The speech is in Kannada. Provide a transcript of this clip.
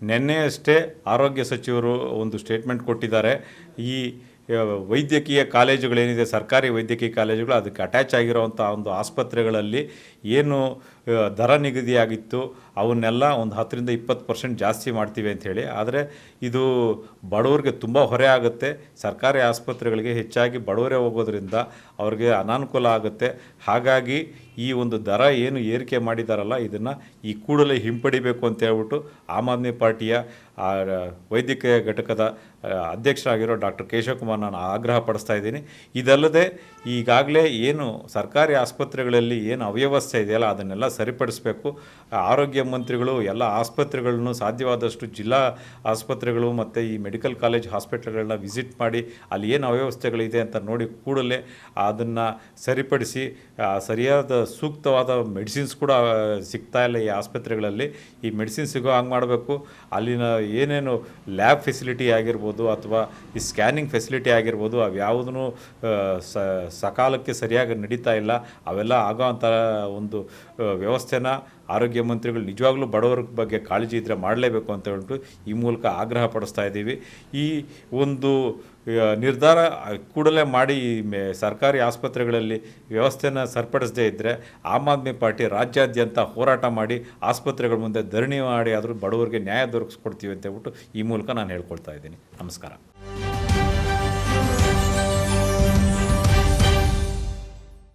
ನಿನ್ನೆಯಷ್ಟೇ ಆರೋಗ್ಯ ಸಚಿವರು ಒಂದು ಸ್ಟೇಟ್ಮೆಂಟ್ ಕೊಟ್ಟಿದ್ದಾರೆ. ಈ ವೈದ್ಯಕೀಯ ಕಾಲೇಜುಗಳೇನಿದೆ, ಸರ್ಕಾರಿ ವೈದ್ಯಕೀಯ ಕಾಲೇಜುಗಳು, ಅದಕ್ಕೆ ಅಟ್ಯಾಚ್ ಆಗಿರೋವಂಥ ಒಂದು ಆಸ್ಪತ್ರೆಗಳಲ್ಲಿ ಏನು ದರ ನಿಗದಿಯಾಗಿತ್ತು ಅವನ್ನೆಲ್ಲ ಒಂದು 10-20% ಜಾಸ್ತಿ ಮಾಡ್ತೀವಿ ಅಂಥೇಳಿ. ಆದರೆ ಇದು ಬಡವರಿಗೆ ತುಂಬ ಹೊರೆ ಆಗುತ್ತೆ. ಸರ್ಕಾರಿ ಆಸ್ಪತ್ರೆಗಳಿಗೆ ಹೆಚ್ಚಾಗಿ ಬಡವರೇ ಹೋಗೋದ್ರಿಂದ ಅವ್ರಿಗೆ ಅನಾನುಕೂಲ ಆಗುತ್ತೆ. ಹಾಗಾಗಿ ಈ ಒಂದು ದರ ಏನು ಏರಿಕೆ ಮಾಡಿದಾರಲ್ಲ, ಇದನ್ನು ಈ ಕೂಡಲೇ ಹಿಂಪಡಿಬೇಕು ಅಂತ ಹೇಳ್ಬಿಟ್ಟು ಆಮ್ ಆದ್ಮಿ ಪಾರ್ಟಿಯ ವೈದ್ಯಕೀಯ ಘಟಕದ ಅಧ್ಯಕ್ಷರಾಗಿರೋ ಡಾಕ್ಟರ್ ಕೇಶವಕುಮಾರ್ ನಾನು ಆಗ್ರಹ ಪಡಿಸ್ತಾ ಇದ್ದೀನಿ. ಇದಲ್ಲದೆ ಈಗಾಗಲೇ ಏನು ಸರ್ಕಾರಿ ಆಸ್ಪತ್ರೆಗಳಲ್ಲಿ ಏನು ಅವ್ಯವಸ್ಥೆ ಇದೆಯಲ್ಲ ಅದನ್ನೆಲ್ಲ ಸರಿಪಡಿಸಬೇಕು. ಆರೋಗ್ಯ ಮಂತ್ರಿಗಳು ಎಲ್ಲ ಆಸ್ಪತ್ರೆಗಳನ್ನು ಸಾಧ್ಯವಾದಷ್ಟು ಜಿಲ್ಲಾ ಆಸ್ಪತ್ರೆಗಳು ಮತ್ತು ಈ ಮೆಡಿಕಲ್ ಕಾಲೇಜ್ ಹಾಸ್ಪಿಟ್ಲ್ಗಳನ್ನ ವಿಸಿಟ್ ಮಾಡಿ ಅಲ್ಲಿ ಏನು ಅವ್ಯವಸ್ಥೆಗಳಿದೆ ಅಂತ ನೋಡಿ ಕೂಡಲೇ ಅದನ್ನು ಸರಿಪಡಿಸಿ ಸರಿಯಾದ ಸೂಕ್ತವಾದ ಮೆಡಿಸಿನ್ಸ್ ಕೂಡ ಸಿಗ್ತಾ ಇಲ್ಲ ಈ ಆಸ್ಪತ್ರೆಗಳಲ್ಲಿ. ಈ ಮೆಡಿಸಿನ್ ಸಿಗೋ ಹಂಗೆ ಮಾಡಬೇಕು. ಅಲ್ಲಿನ ಏನೇನು ಲ್ಯಾಬ್ ಫೆಸಿಲಿಟಿ ಆಗಿರ್ಬೋದು ಅಥವಾ ಈ ಸ್ಕ್ಯಾನಿಂಗ್ ಫೆಸಿಲಿಟಿ ಆಗಿರ್ಬೋದು, ಅವು ಯಾವುದೂ ಸಕಾಲಕ್ಕೆ ಸರಿಯಾಗಿ ನಡೀತಾ ಇಲ್ಲ. ಅವೆಲ್ಲ ಆಗೋ ಅಂಥ ಒಂದು ವ್ಯವಸ್ಥೆನ ಆರೋಗ್ಯ ಮಂತ್ರಿಗಳು ನಿಜವಾಗ್ಲೂ ಬಡವರ ಬಗ್ಗೆ ಕಾಳಜಿ ಇದ್ದರೆ ಮಾಡಲೇಬೇಕು ಅಂತ ಹೇಳ್ಬಿಟ್ಟು ಈ ಮೂಲಕ ಆಗ್ರಹ ಪಡಿಸ್ತಾ ಇದ್ದೀವಿ. ಈ ಒಂದು ನಿರ್ಧಾರ ಕೂಡಲೇ ಮಾಡಿ ಸರ್ಕಾರಿ ಆಸ್ಪತ್ರೆಗಳಲ್ಲಿ ವ್ಯವಸ್ಥೆನ ಸರಿಪಡಿಸದೇ ಇದ್ದರೆ ಆಮ್ ಆದ್ಮಿ ಪಾರ್ಟಿ ರಾಜ್ಯಾದ್ಯಂತ ಹೋರಾಟ ಮಾಡಿ ಆಸ್ಪತ್ರೆಗಳ ಮುಂದೆ ಧರಣಿ ಮಾಡಿ ಆದರೂ ಬಡವರಿಗೆ ನ್ಯಾಯ ದೊರಕಿಸ್ಕೊಡ್ತೀವಿ ಅಂತ ಹೇಳ್ಬಿಟ್ಟು ಈ ಮೂಲಕ ನಾನು ಹೇಳ್ಕೊಳ್ತಾ ಇದ್ದೀನಿ. ನಮಸ್ಕಾರ.